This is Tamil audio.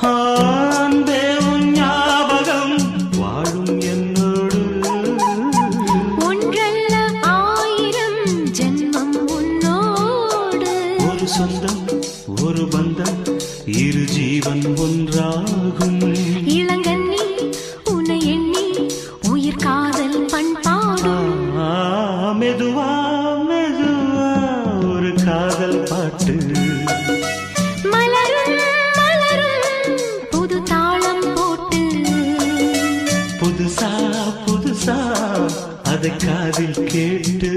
அன்பே உன் ஞாபகம் வாழும் என்னோடு. ஒன்றல்ல ஆயிரம் ஜென்மம் உன்னோடு. ஒரு சொந்தம் ஒரு பந்தம் இரு ஜீவன் ஒன்றாகும். இளங்கண்ணி உன்னை எண்ணி உயிர் காதல் பண்பாடும். மெதுவா மெதுவா ஒரு காதல் பாட்டு. மலரும் மலரும் புது தாளம் போட்டு. புதுசா புதுசா அதை காதில் கேட்டு